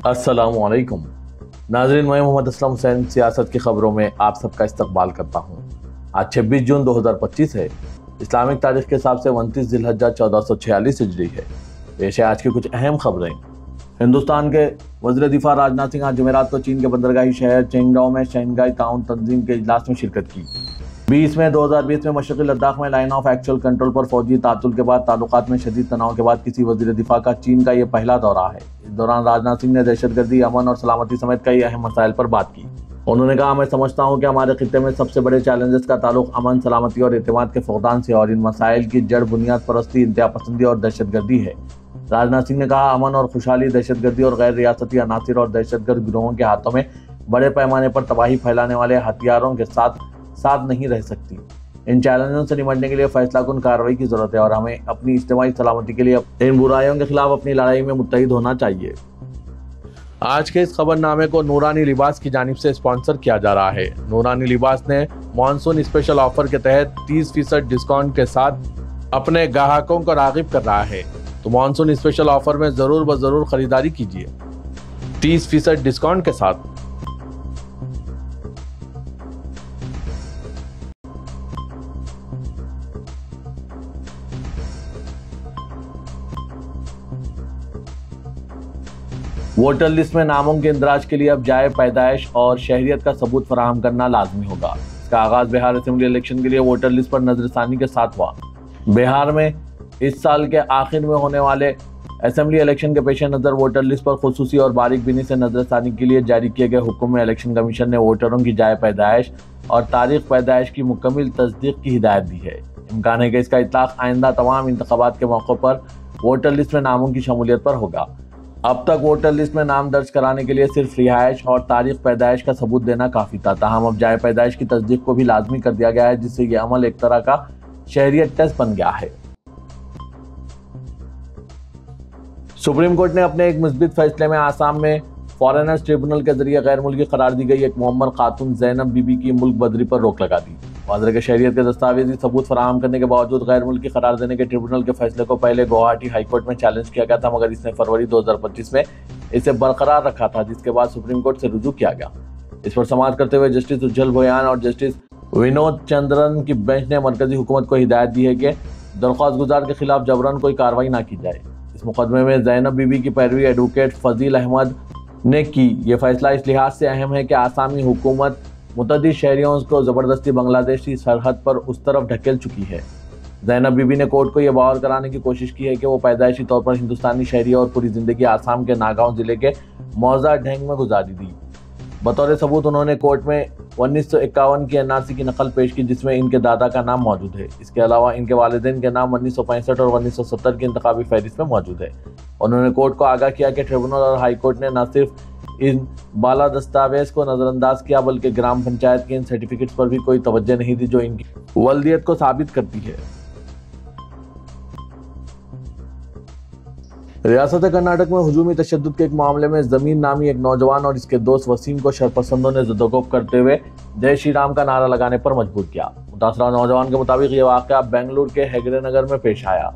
अस्सलामुअलैकुम नाज़रीन, मैं मोहम्मद असलम हुसैन सियासत की खबरों में आप सबका इस्तकबाल करता हूँ। आज 26 जून 2025 है। इस्लामिक तारीख के हिसाब से 29 जिलहज्जा 1446 हिजरी है। पेश है आज की कुछ अहम खबरें। हिंदुस्तान के वज़ीर दिफा राजनाथ सिंह आज जुमेरात को चीन के बंदरगाही शहर चेंगडाओ में शंघाई ताउन तंजीम के इजलास में शिरकत की। 20 मई 2020 में मशरक़ी लद्दाख में लाइन ऑफ एक्चुअल कंट्रोल पर फौजी तातुल के बाद ताल्लुकात में शदीद तनाव के बाद किसी वज़ीर दिफा का चीन का ये पहला दौरा है। इस दौरान राजनाथ सिंह ने दहशतगर्दी, अमन और सलामती समेत कई अहम मसाइल पर बात की। उन्होंने कहा, मैं समझता हूँ कि हमारे खित्ते में सबसे बड़े चैलेंजेस का ताल्लुक अमन, सलामती और एतमाद के फुक़दान से और इन मसाइल की जड़ बुनियाद परस्ती, इंतहा पसंदी और दहशतगर्दी है। राजनाथ सिंह ने कहा, अमन और खुशहाली दहशतगर्दी और गैर रियासती अनासिर और दहशतगर्द गिरोहों के हाथों में बड़े पैमाने पर तबाही फैलाने वाले हथियारों के साथ नहीं रह सकती। इन चैलेंजों से निपटने के लिए फैसलाकुन कार्रवाई की जरूरत है और हमें अपनी इज्तिमाई सलामती के लिए इन बुराइयों के खिलाफ अपनी लड़ाई में मुत्तहिद होना चाहिए। आज के इस खबरनामे को नूरानी लिबास की जानिब से स्पॉन्सर किया जा रहा है। नूरानी लिबास ने मॉनसून स्पेशल ऑफर के तहत 30% डिस्काउंट के साथ अपने ग्राहकों को राग़िब कर रहा है, तो मॉनसून स्पेशल ऑफर में जरूर ब जरूर खरीदारी कीजिए। 30% डिस्काउंट के साथ। वोटर लिस्ट में नामों के इंदराज के लिए अब जाए पैदाइश और शहरियत का सबूत फराहम करना लाजमी होगा। इसका आगाज बिहार असेंबली इलेक्शन के लिए वोटर लिस्ट पर नजरसानी के साथ हुआ। बिहार में इस साल के आखिर में होने वाले असेंबली इलेक्शन के पेश नज़र वोटर लिस्ट पर खुसूसी और बारीक बीनी से नजरसानी के लिए जारी किए गए हुक्म में इलेक्शन कमीशन ने वोटरों की जाए पैदाइश और तारीख पैदाइश की मुकम्मल तस्दीक की हिदायत दी है। इम्कान है कि इसका इतलाक आइंदा तमाम इंतखाबात के मौक़ों पर वोटर लिस्ट में नामों की शमूलियत पर होगा। अब तक वोटर लिस्ट में नाम दर्ज कराने के लिए सिर्फ रिहाइश और तारीख पैदाइश का सबूत देना काफी था। ताहम अब जाए पैदाइश की तस्दीक को भी लाजमी कर दिया गया है, जिससे यह अमल एक तरह का शहरियत टेस्ट बन गया है। सुप्रीम कोर्ट ने अपने एक मुस्बित फैसले में आसाम में फॉरेनर्स ट्रिब्यूनल के जरिए गैर मुल्की करार दी गई एक मोहम्मद खातून ज़ैनब बीबी की मुल्क बदरी पर रोक लगा दी। वाज़ेह के शहरियत के दस्तावेजी सबूत फराहम करने के बावजूद गैर मुल्की करार देने के ट्रिब्यूनल के फैसले को पहले गुवाहाटी हाईकोर्ट में चैलेंज किया गया था, मगर इसने फरवरी 2025 में इसे बरकरार रखा था, जिसके बाद सुप्रीम कोर्ट से रुजू किया गया। इस पर समाअत करते हुए जस्टिस उज्जवल भोयान और जस्टिस विनोद चंद्रन की बेंच ने मरकजी हुकूमत को हिदायत दी है कि दरख्वास्त गुजार के खिलाफ जबरन कोई कार्रवाई न की जाए। इस मुकदमे में ज़ैनब बीबी की पैरवी एडवोकेट फजील अहमद ने की। ये फैसला इस लिहाज से अहम है कि आसामी हुकूमत मुतअद्दिद शहरियों को ज़बरदस्ती बांग्लादेशी सरहद पर उस तरफ ढकेल चुकी है। ज़ैनब बीबी ने कोर्ट को यह बावर कराने की कोशिश की है कि वो पैदाइशी तौर पर हिंदुस्तानी शहरी और पूरी ज़िंदगी आसाम के नागांव जिले के मौजा ढंग में गुजारी थी। बतौर सबूत उन्होंने कोर्ट में 1951 की एनआरसी की नकल पेश की, जिसमें इनके दादा का नाम मौजूद है। इसके अलावा इनके वालिदैन के नाम 1965 और 1970 की इंतखाबी फहरिस्त में मौजूद है। उन्होंने कोर्ट को आगाह किया कि ट्रिब्यूनल और हाई कोर्ट ने न सिर्फ इन बाला दस्तावेज को नज़रअंदाज किया, बल्कि ग्राम पंचायत के इन सर्टिफिकेट्स पर भी कोई तवज्जो नहीं दी जो इनकी वल्दियत को साबित करती है। रियासत कर्नाटक में हुजूमी तशद्दुद के एक मामले में जमीन नामी एक नौजवान और इसके दोस्त वसीम को शरपसंदों ने ज़दोकोब करते हुए जय श्री राम का नारा लगाने पर मजबूर किया। मुतासरा नौजवान के मुताबिक ये वाक़या बेंगलुरु के हेगड़े नगर में पेश आया।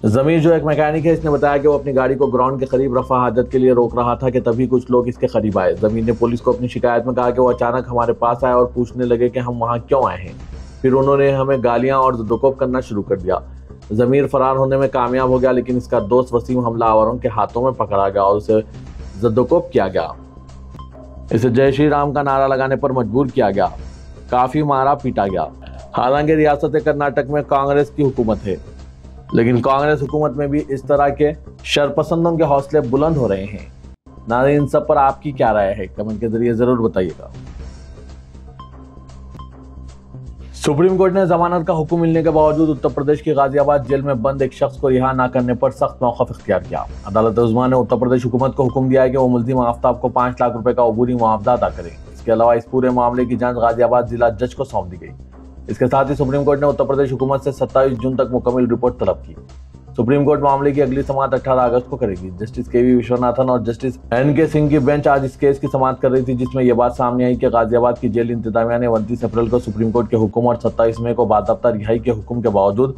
जमीर, जो एक मैकेनिक है, इसने बताया कि वो अपनी गाड़ी को ग्राउंड के करीब रफा हाजत के लिए रोक रहा था कि तभी कुछ लोग इसके करीब आए। जमीर ने पुलिस को अपनी शिकायत में कहा कि वो अचानक हमारे पास आए और पूछने लगे कि हम वहाँ क्यों आए हैं। फिर उन्होंने हमें गालियाँ और ज़दोकोब करना शुरू कर दिया। जमीर फरार होने में कामयाब हो गया, लेकिन इसका दोस्त वसीम हमलावरों के हाथों में पकड़ा गया और उसे ज़दोकोब किया गया। इसे जय श्री राम का नारा लगाने पर मजबूर किया गया। काफ़ी मारा पीटा गया। हालांकि रियासत कर्नाटक में कांग्रेस की हुकूमत है, लेकिन कांग्रेस हुकूमत में भी इस तरह के शरपसंदों के हौसले बुलंद हो रहे हैं। नाज़रीन, इन सब पर आपकी क्या राय है, कमेंट के जरिए जरूर बताइएगा। सुप्रीम कोर्ट ने जमानत का हुक्म मिलने के बावजूद उत्तर प्रदेश की गाजियाबाद जेल में बंद एक शख्स को रिहा न करने पर सख्त मौक़िफ़ इख्तियार किया। अदालत उज़्मा ने उत्तर प्रदेश हुकूमत को हुक्म दिया है कि वो मुल्ज़िम आफ्ताब को 5 लाख रुपए का अबूरी मुआवजा अदा करें। इसके अलावा इस पूरे मामले की जांच गाजियाबाद जिला जज को सौंप दी गई। इसके साथ ही सुप्रीम कोर्ट ने उत्तर प्रदेश हुकूमत से 27 जून तक मुकम्मल रिपोर्ट तलब की। सुप्रीम कोर्ट मामले की अगली समाअत 18 अगस्त को करेगी। Justice KV. विश्वनाथन और जस्टिस एन.के. सिंह की बेंच आज इस केस की समाअत कर रही थी, जिसमें यह बात सामने आई कि गाजियाबाद की जेल इंतजामिया ने 29 अप्रैल को सुप्रीम कोर्ट के हुक्म और 27 मई को बाज़ाब्ता रिहाई के हुक्म के बावजूद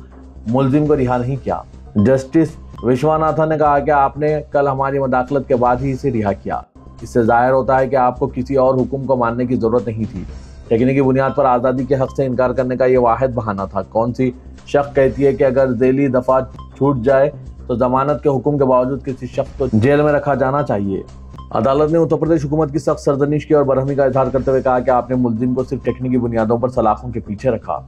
मुलजिम को रिहा नहीं किया। जस्टिस विश्वनाथन ने कहा कि आपने कल हमारी मदाखलत के बाद ही इसे रिहा किया। इससे जाहिर होता है कि आपको किसी और हुक्म को मानने की जरूरत नहीं थी। तकनीकी बुनियाद पर आज़ादी के हक से इनकार करने का ये वाहिद बहाना था। कौन सी शख्स कहती है कि अगर जेली दफा छूट जाए तो जमानत के हुक्म के बावजूद किसी शख्स को जेल में रखा जाना चाहिए। अदालत ने उत्तर प्रदेश हुकूमत की सख्त सरजनिश की और बरहमी का इजहार करते हुए कहा कि आपने मुलजिम को सिर्फ टेक्निकी बुनियादों पर सलाखों के पीछे रखा।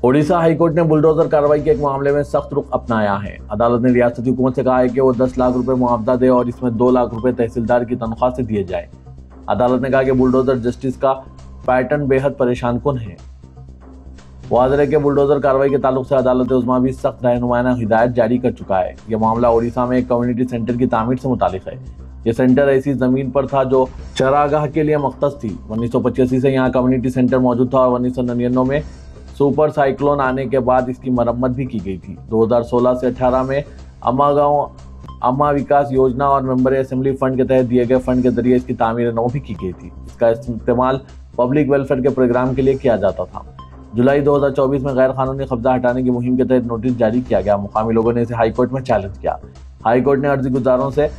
ओडिशा हाईकोर्ट ने बुलडोजर कार्रवाई के एक मामले में सख्त रुख अपनाया है। अदालत ने रियासती हुकूमत से कहा है कि वो 10 लाख रुपए मुआवजा दे और इसमें 2 लाख रुपए तहसीलदार की तनख्वाह से दिए जाए। अदालत ने कहा कि बुलडोजर जस्टिस का पैटर्न बेहद परेशान कुन है। वाज़ेह है कि बुलडोजर कार्रवाई के ताल्लुक से अदालत उज़्मा भी सख्त रहनुमाना हिदायत जारी कर चुका है। यह मामला ओडिशा में एक कम्युनिटी सेंटर की तामीर से मुतालिक है। यह सेंटर ऐसी जमीन पर था जो चरागाह के लिए मख्तस थी। 1985 से यहाँ कम्युनिटी सेंटर मौजूद था और 1999 में सुपर साइक्लोन आने के बाद इसकी मरम्मत भी की गई थी। 2016 से 18 में अम्मा गांव अम्मा विकास योजना और मेंबर असेंबली फंड के तहत दिए गए फंड के जरिए इसकी तामीर नौ भी की गई थी। इसका इस्तेमाल पब्लिक वेलफेयर के प्रोग्राम के लिए किया जाता था। जुलाई 2024 में गैर कानूनी कब्जा हटाने की मुहिम के तहत नोटिस जारी किया गया। मुकामी लोगों ने इसे हाईकोर्ट में चैलेंज किया। हाईकोर्ट ने अर्जी गुजारों से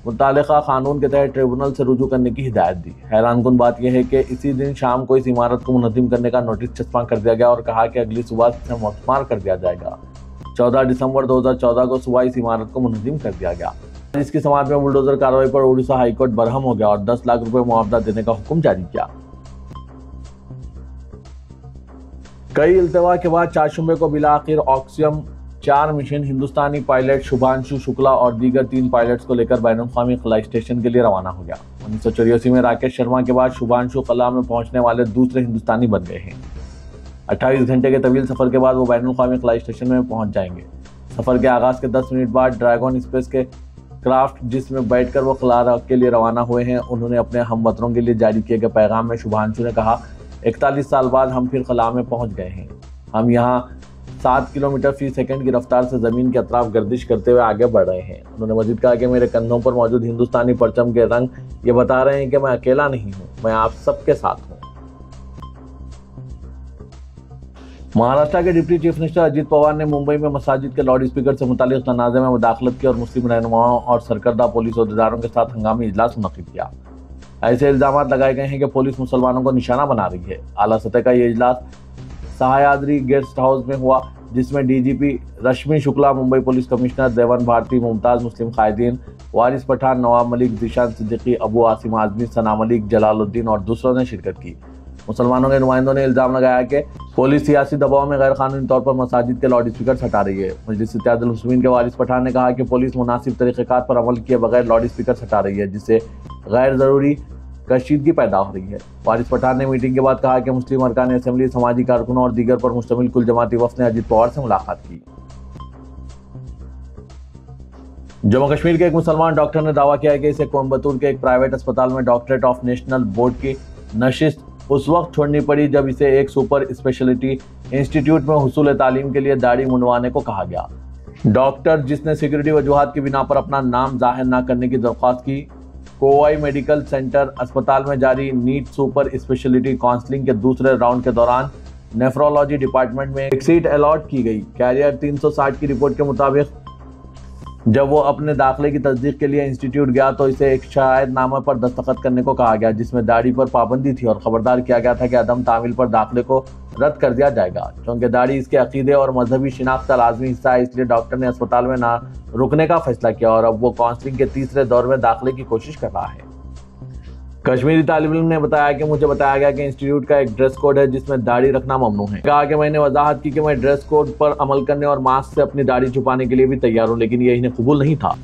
मुतालिका कानून के तहत ट्रिब्यूनल से रुजू करने की हिदायत दी। हैरानकुन बात यह है कि इसी दिन शाम को इस इमारत को मुनज़्ज़म करने का नोटिस चस्पा कर दिया गया और कहा कि अगली सुबह से मौसमार कर दिया जाएगा। 14 दिसंबर 2014 को सुबह इस इमारत को मुनज़्ज़म कर दिया गया। इसकी समाअत में बुलडोजर कार्रवाई पर ओडिशा हाईकोर्ट बरहम हो गया और 10 लाख रुपए मुआवजा देने का हुक्म जारी किया। कई इल्तवा के बाद 4 शुबे को बिलाखिर ऑक्सियम 4 मिशन हिंदुस्तानी पायलट शुभांशु शुक्ला और दीगर 3 पायलट्स को लेकर बैनुल-अक़वामी खलाई स्टेशन के लिए रवाना हो गया। 1984 में राकेश शर्मा के बाद शुभांशु खला में पहुंचने वाले दूसरे हिंदुस्तानी बन गए हैं। 28 घंटे के तवील सफर के बाद वो बैनुल-अक़वामी खलाई स्टेशन में पहुंच जाएंगे। सफर के आगाज के 10 मिनट बाद ड्रैगन स्पेस के क्राफ्ट जिसमें बैठकर वो खला के लिए रवाना हुए हैं, उन्होंने अपने हमवतनों के लिए जारी किए गए पैगाम में शुभांशु ने कहा, 41 साल बाद हम फिर खला में पहुंच गए हैं। हम यहाँ 7 किलोमीटर फी सेकंड की रफ्तार से ज़मीन के अतराफ गर्दिश करते हुए आगे बढ़ रहे हैं। उन्होंने मजीद कहा कि मेरे कंधों पर मौजूद हिंदुस्तानी परचम के रंग ये बता रहे हैं कि मैं अकेला नहीं हूँ, मैं आप सबके साथ हूँ। महाराष्ट्र के deputy chief minister Ajit Pawar ने मुंबई में मसाजिद के लाउड स्पीकर से मुतालिक तनाज़े में मुदाखलत की और मुस्लिम रहनुमाओं और सरकर्दा पुलिस अहदेदारों के साथ हंगामी इजलास मुनक़िद किया। ऐसे इल्जाम लगाए गए हैं कि पुलिस मुसलमानों को निशाना बना रही है। आला सतह का ये इजलास सह्याद्री गेस्ट हाउस में हुआ, जिसमें डीजीपी रश्मि शुक्ला, मुंबई पुलिस कमिश्नर देवन भारती, मुमताज मुस्लिम कायदीन, वारिस पठान, नवाब मलिक, जीशान सिद्दीकी, अबू आसिम आजमी, सना मलिक, जलालुद्दीन और दूसरों ने शिरकत की। मुसलमानों के नुमाइंदों ने इल्जाम लगाया कि पुलिस सियासी दबाव में गैर कानूनी तौर पर मसाजिद के लाउड स्पीकर हटा रही है। मजलिस इत्तेहादुल मुस्लिमीन के वारिस पठान ने कहा कि पुलिस मुनासिब तरीक़ेकार पर अमल किए बगैर लाउड स्पीकर हटा रही है, जिससे गैर ज़रूरी कशीदगी पैदा हो रही है। वारिस पठान ने मीटिंग के बाद कहा कि मुस्लिम अरकान असेंबली, समाजी कारकुनों और दीगर पर मुश्तमिल कुल जमाती वफ़द ने अजीत पवार से मुलाकात की। जम्मू कश्मीर के एक मुसलमान डॉक्टर ने दावा किया है कि इसे कोयम्बतूर के एक प्राइवेट अस्पताल में डॉक्टरेट ऑफ नेशनल बोर्ड की नशिस्त उस वक्त छोड़नी पड़ी जब इसे एक सुपर स्पेशलिटी इंस्टीट्यूट में हुसूल तालीम के लिए दाढ़ी मुंडवाने को कहा गया। डॉक्टर जिसने सिक्योरिटी वजूहात की बिना पर अपना नाम जाहिर न करने की दरख्वास्त की, कोवाई मेडिकल सेंटर अस्पताल में जारी नीट सुपर स्पेशलिटी काउंसलिंग के दूसरे राउंड के दौरान नेफ्रोलॉजी डिपार्टमेंट में एक सीट अलॉट की गई। कैरियर 360 की रिपोर्ट के मुताबिक जब वो अपने दाखिले की तस्दीक के लिए इंस्टीट्यूट गया तो इसे एक शायदनामा पर दस्तखत करने को कहा गया, जिसमें दाढ़ी पर पाबंदी थी और खबरदार किया गया था कि अदम तामील पर दाखिले को रद्द कर दिया जाएगा। चूंकि दाढ़ी इसके अकीदे और मजहबी शिनाख्त का लाजमी हिस्सा है, इसलिए डॉक्टर ने अस्पताल में ना रुकने का फैसला किया और अब वो काउंसलिंग के तीसरे दौर में दाखिले की कोशिश कर रहा है। कश्मीरी तालिब इल्म ने बताया कि मुझे बताया गया कि इंस्टीट्यूट का एक ड्रेस कोड है जिसमें दाढ़ी रखना ममनू है। कहा कि मैंने वजाहत की कि मैं ड्रेस कोड पर अमल करने और मास्क से अपनी दाढ़ी छुपाने के लिए भी तैयार हूं, लेकिन यह इन्हें कबूल नहीं था।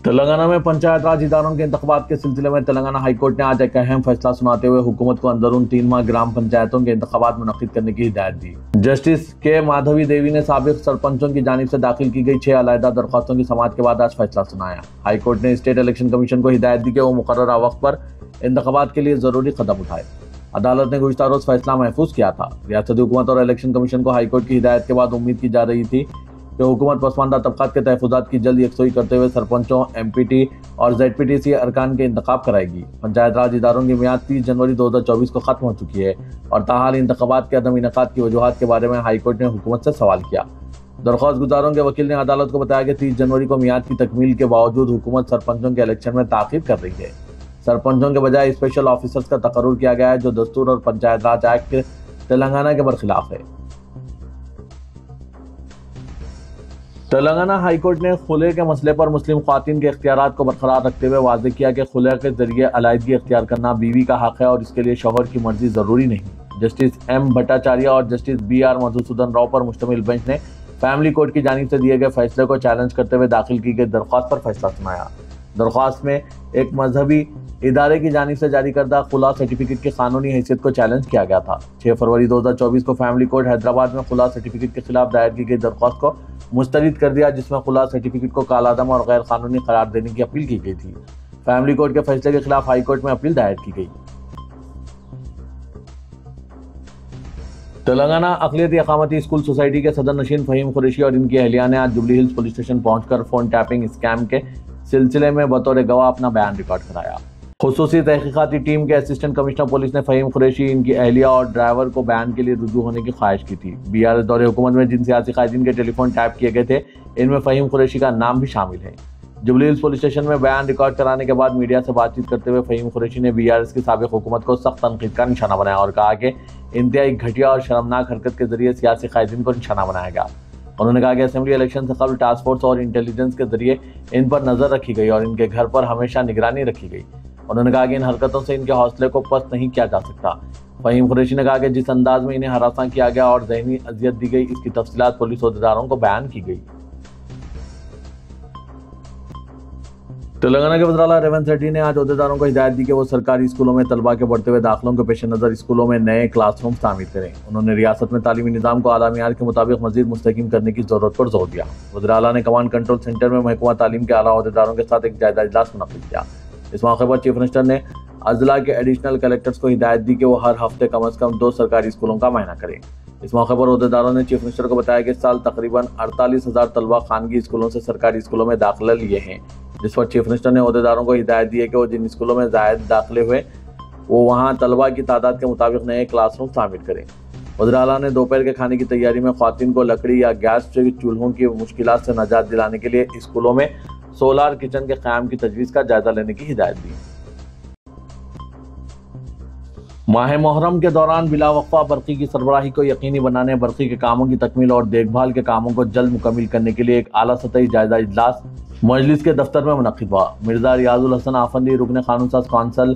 तेलंगाना में पंचायत राज इदारों के इंतखाबात के सिलसिले में तेलंगाना हाईकोर्ट ने आज एक अहम फैसला सुनाते हुए हुकूमत को अंदरून 3 माह ग्राम पंचायतों के इंतखाबात मुनक्किद करने की हिदायत दी। जस्टिस के माधवी देवी ने साबिक सरपंचों की जानिब से दाखिल की गई 6 अलहदा दरख्वास्तों की समाअत के बाद आज फैसला सुनाया। हाईकोर्ट ने स्टेट इलेक्शन कमीशन को हिदायत दी कि वो मुकर्ररा वक्त पर इंतखाबात के लिए जरूरी कदम उठाए। अदालत ने गुज़िश्ता रोज फैसला महफूज किया था। रियासती हुकूमत और इलेक्शन कमीशन को हाईकोर्ट की हिदायत के बाद उम्मीद की जा रही थी कि हुकूमत पसमानदा तबकात के तहफ़्फ़ुज़ात की जल्द यकसुई करते हुए सरपंचों, MPT और ZPTC अरकान के इंतखाब कराएगी। पंचायत राज इदारों की मियाद 30 जनवरी 2024 को ख़त्म हो चुकी है और ताहाल इंतखाबात के अदम इनेकाद की वजूहात के बारे में हाईकोर्ट ने हुकूमत से सवाल किया। दरख्वास्त गुजारों के वकील ने अदालत को बताया कि 30 जनवरी को मियाद की तकमील के बावजूद हुकूमत सरपंचों के इलेक्शन में ताख़ीर कर रही है। सरपंचों के बजाय स्पेशल ऑफिसर्स का तकर्रुर किया गया है, जो दस्तूर और पंचायत राज एक्ट तेलंगाना के बरखिलाफ है। तेलंगाना हाईकोर्ट ने खुले के मसले पर मुस्लिम ख्वातीन के इख्तियारात को बरकरार रखते हुए वाज़ेह किया कि खुले के जरिए अलाइदगी इख्तियार करना बीवी का हक है और इसके लिए शौहर की मर्जी जरूरी नहीं। जस्टिस M भट्टाचार्य और जस्टिस BR मधुसूदन राव पर मुश्तमिल बेंच ने फैमिली कोर्ट की जानिब से दिए गए फैसले को चैलेंज करते हुए दाखिल की गई दरख्वास्त पर फैसला सुनाया। दरख्वास्त में एक मजहबी इदारे की जानिब से जारी करदा खुला सर्टिफिकेट की कानूनी हैसियत को चैलेंज किया गया था। 6 फरवरी 2024 को फैमिली कोर्ट हैदराबाद में खुला सर्टिफिकेट के खिलाफ दायर की गई दरख्वास्त को मुस्तरद कर दिया, जिसमें खुला सर्टिफिकेट को कालादम और गैर कानूनी करार देने की अपील की गई थी। फैमिली कोर्ट के फैसले के खिलाफ हाई कोर्ट में अपील दायर की गई। तेलंगाना अक़लियती अक़ामती स्कूल सोसाइटी के सदर नशीन फ़हीम कुरैशी और इनकी अहलिया ने आज जुबली हिल्स पुलिस स्टेशन पहुंचकर फोन टैपिंग स्कैम के सिलसिले में बतौर गवाह अपना बयान रिकॉर्ड कराया। खुसूसी तहकीकाती टीम के असिस्टेंट कमिश्नर पुलिस ने फ़हीम कुरैशी, इनकी अहलिया और ड्राइवर को बयान के लिए रुजू होने की ख्वाहिश की थी। BRS दौरे हुकूमत में जिन सियासी कायदीन के टेलीफोन टैप किए गए थे, इनमें फ़हीम कुरैशी का नाम भी शामिल है। जुबली हिल्स पुलिस स्टेशन में बयान रिकॉर्ड कराने के बाद मीडिया से बातचीत करते हुए फ़हीम कुरैशी ने BRS की साबिक़ हुकूमत को सख्त तनकीद का निशाना बनाया और कहा कि इंतहाई घटिया और शर्मनाक हरकत के जरिए सियासी कायदीन को निशाना बनाया गया। उन्होंने कहा कि असेंबली इलेक्शन से कबल टास्क फोर्स और इंटेलिजेंस के जरिए इन पर नजर रखी गई और इनके घर पर हमेशा निगरानी रखी गई। उन्होंने कहा कि इन हरकतों से इनके हौसले को पस्त नहीं किया जा सकता। फ़हीम कुरैशी ने कहा कि जिस अंदाज में इन्हें हरासा किया गया और ज़हनी अजियत दी गई, इसकी तफसीलात पुलिस अहदेदारों को बयान की गई। तेलंगाना के वज़ीर रेवंत रेड्डी ने आज अहदेदारों को हिदायत दी कि वो सरकारी स्कूलों में तलबा के बढ़ते हुए दाखिलों के पेश नज़र स्कूलों में नए क्लासरूम तामीर करें। उन्होंने रियासत में तालीमी निज़ाम को आला मियार के मुताबिक मज़ीद मुस्तहकम करने की ज़रूरत पर जोर दिया। वज़ीर आला ने कमांड कंट्रोल सेंटर में महकमा तालीम के आला अहदेदारों के साथ एक जायज़ा इजलास मुनक़िद किया। इस मौके पर चीफ मिनिस्टर ने अजला के एडिशनल कलेक्टर्स को हिदायत दी कि वो हर हफ्ते कम अज़ कम 2 सरकारी स्कूलों का मायना करें। इस मौके पर अहदेदारों ने चीफ मिनिस्टर को बताया कि इस साल तकरीबन 48,000 तलबा खानगी स्कूलों से सरकारी स्कूलों में दाखिला लिए हैं, जिस पर चीफ मिनिस्टर ने अहदेदारों को हिदायत दी है कि वो जिन स्कूलों में ज़ायद दाखिले हुए वो वहाँ तलबा की तादाद के मुताबिक नए क्लासरूम तामीर करें। वज़ीर आला ने दोपहर के खाने की तैयारी में ख्वातीन को लकड़ी या गैस से चूल्हों की मुश्किलात से निजात दिलाने के लिए स्कूलों में सोलार किचन के क़याम की तजवीज़ का जायजा लेने की हिदायत दी। माह मुहर्रम के दौरान बिलावक्फा बरक़ी की सरबराही को यकीनी बनाने, बरक़ी के कामों की तकमील और देखभाल के कामों को जल्द मुकम्मिल करने के लिए एक आला सतही जायजा इजलास मजलिस के दफ्तर में मुनक़्क़िद हुआ। मिर्ज़ा रियाजुल हसन आफंदी रुकन क़ानून साज़ कौंसल,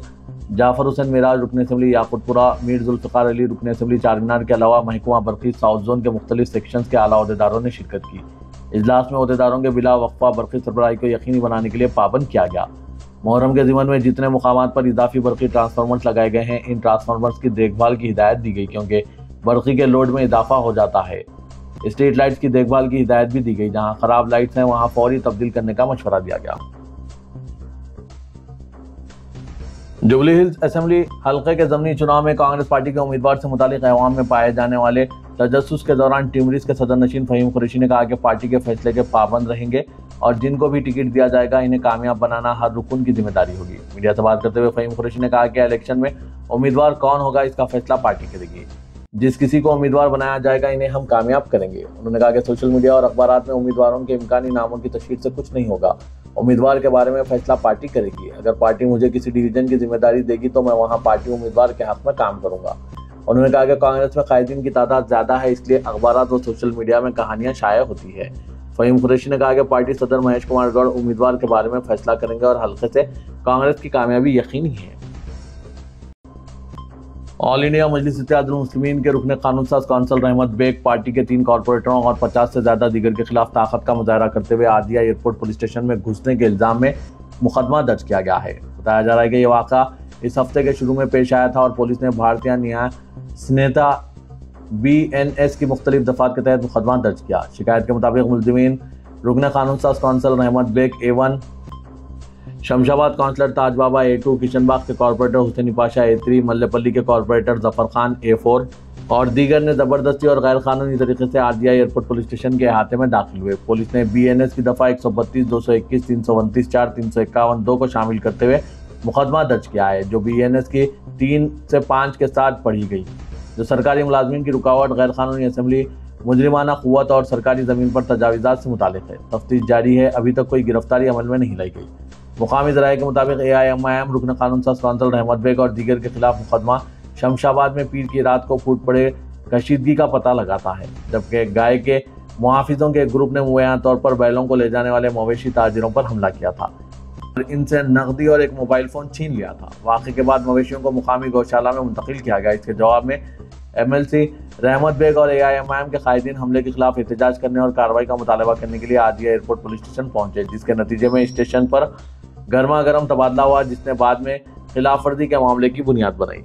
जाफ़र हुसैन मिराज रुकन असम्बली याक़ूतपुरा, मीर ज़ुल्फ़िकार अली रुकन असम्बली चारमीनार के अलावा महकमा बरक़ी साउथ जोन के मुख्तलिफ सेक्शंस के आला अहदेदारों ने शिरकत की। इजलास में अहदेदारों के बिला वक्फा बरक़ी सरबराही को यकीनी बनाने के लिए पाबंद किया गया। मुहर्रम के ज़िमन में जितने मुकामात पर इजाफी बरक़ी ट्रांसफार्मर्स लगाए गए हैं, इन ट्रांसफार्मर्स की देखभाल की हिदायत दी गई, क्योंकि बरक़ी के लोड में इजाफा हो जाता है। स्ट्रीट लाइट्स की देखभाल की हिदायत भी दी गई। जहां खराब लाइट्स हैं वहां फौरी तब्दील करने का मशवरा दिया गया। जुबली हिल्स असेंबली हल्के के ज़मीनी चुनाव में कांग्रेस पार्टी के उम्मीदवार से मुतालिक अहवाम में पाए जाने वाले तजस्सुस के दौरान टिमरिस के सदर नशीन फ़हीम कुरैशी ने कहा कि पार्टी के फैसले के पाबंद रहेंगे और जिनको भी टिकट दिया जाएगा इन्हें कामयाब बनाना हर रुकन की जिम्मेदारी होगी। मीडिया से बात करते हुए फ़हीम कुरैशी ने कहा कि इलेक्शन में उम्मीदवार कौन होगा इसका फैसला पार्टी करेगी। जिस किसी को उम्मीदवार बनाया जाएगा इन्हें हम कामयाब करेंगे। उन्होंने कहा कि सोशल मीडिया और अखबारात में उम्मीदवारों के इम्कानी नामों की तशहीर से कुछ नहीं होगा। उम्मीदवार के बारे में फैसला पार्टी करेगी। अगर पार्टी मुझे किसी डिवीजन की जिम्मेदारी देगी तो मैं वहां पार्टी उम्मीदवार के हक में काम करूंगा। उन्होंने कहा कि कांग्रेस में कायदीन की तादाद ज्यादा है, इसलिए अखबारात व सोशल मीडिया में कहानियां शाया होती है। फ़हीम कुरैशी ने कहा कि पार्टी सदर महेश कुमार गौड़ उम्मीदवार के बारे में फैसला करेंगे और हल्के से कांग्रेस की कामयाबी यकीनी है। ऑल इंडिया मजलिस इत्तेहादुल मुस्लिमीन के रुकन कानून साज़ कौंसल रहमत बेग पार्टी के 3 कॉर्पोरेटरों और 50 से ज़्यादा दीगर के खिलाफ ताकत का मुजाहरा करते हुए आदिया एयरपोर्ट पुलिस स्टेशन में घुसने के इल्ज़ाम में मुकदमा दर्ज किया गया है। बताया जा रहा है कि यह वाक़ा इस हफ्ते के शुरू में पेश आया था और पुलिस ने भारतीय न्याय संहिता BNS की मुख्तलिफ दफ़ात के तहत मुकदमा दर्ज किया। शिकायत के मुताबिक मुलज़िमीन रुकन कानून साज़ कौंसल रहमत बेग A1, शमशाबाद काउंसलर ताज बाबा A2, किशनबाग के कॉर्पोरेटर हुसैनी पाशा A3, मल्लेपल्ली के कॉर्पोरेटर जफर खान A4, और दीगर ने जबरदस्ती और गैर कानूनी तरीके से आरजीआई एयरपोर्ट पुलिस स्टेशन के अहाते में दाखिल हुए। पुलिस ने बीएनएस की दफा 132, 221, 329, 4, 351, 2 को शामिल करते हुए मुकदमा दर्ज किया है, जो बीएनएस की 3 से 5 के साथ पढ़ी गई, जो सरकारी मुलाजमीन की रुकावट, गैर कानूनी असेंबली, मुजरिमाना क़ुव्वत और सरकारी ज़मीन पर तजावीज़ात से मुतालिक है। तफ्तीश जारी है, अभी तक कोई गिरफ्तारी अमल में नहीं लाई गई। मुकामी ज़राए के मुताबिक AIMIM रुकन कानून साज कौंसल रहमत बेग और दीगर के खिलाफ मुकदमा शमशाबाद में पीर की रात को फूट पड़े कशीदगी का पता लगाता है, जबकि गाय के मुहाफिजों के एक ग्रुप ने मुबैना तौर पर बैलों को ले जाने वाले मवेशी ताजिरों पर हमला किया था और इनसे नकदी और एक मोबाइल फ़ोन छीन लिया था। वाक़े के बाद मवेशियों को मुकामी गौशाला में मुंतकिल किया गया। इसके जवाब में MLC रहमत बेग और AIMIM के कायदीन हमले के खिलाफ एहतजाज करने और कार्रवाई का मुतालबा करने के लिए आरजीआई एयरपोर्ट पुलिस स्टेशन पहुंचे, जिसके नतीजे में स्टेशन पर गर्मा गर्म तबादला हुआ, जिसने बाद में खिलाफ वर्जी के मामले की बुनियाद बनाई।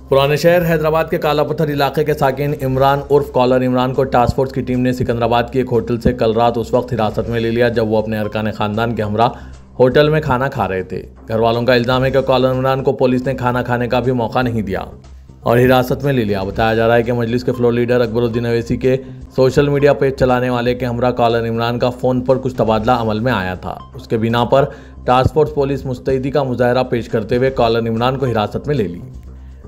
पुराने शहर हैदराबाद के काला पत्थर इलाके के साकिन इमरान उर्फ कॉलर इमरान को टास्क फोर्स की टीम ने सिकंदराबाद की एक होटल से कल रात उस वक्त हिरासत में ले लिया जब वो अपने अरकान खानदान के हमरा होटल में खाना खा रहे थे। घर वालों का इल्जाम है कि कॉलर इमरान को पुलिस ने खाना खाने का भी मौका नहीं दिया और हिरासत में ले लिया। बताया जा रहा है कि मजलिस के फ्लोर लीडर अकबरुद्दीन अवैसी के सोशल मीडिया पेज चलाने वाले के हमरा कॉलर इमरान का फ़ोन पर कुछ तबादला अमल में आया था। उसके बिना पर टास्क फोर्स पुलिस मुस्तैदी का मुजाहरा पेश करते हुए कॉलर इमरान को हिरासत में ले ली।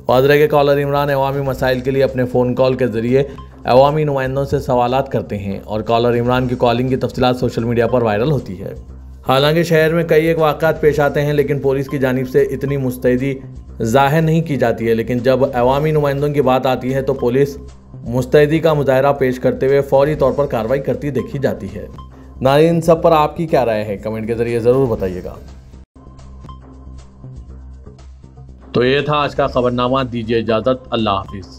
वाज़ेह के कॉलर इमरान अवामी मसाइल के लिए अपने फ़ोन कॉल के ज़रिए अवामी नुमाइंदों से सवालात करते हैं और कॉलर इमरान की कॉलिंग की तफसीलात सोशल मीडिया पर वायरल होती है। हालांकि शहर में कई एक वाक़ात पेश आते हैं, लेकिन पुलिस की जानिब से इतनी मुस्तैदी ज़ाहिर नहीं की जाती है, लेकिन जब अवामी नुमाइंदों की बात आती है तो पुलिस मुस्तैदी का मुजाहरा पेश करते हुए फौरी तौर पर कार्रवाई करती देखी जाती है। नाज़रीन, इन सब पर आपकी क्या राय है, कमेंट के ज़रिए ज़रूर बताइएगा। तो ये था आज का खबरनामा। दीजिए इजाज़त, अल्लाह हाफिज़।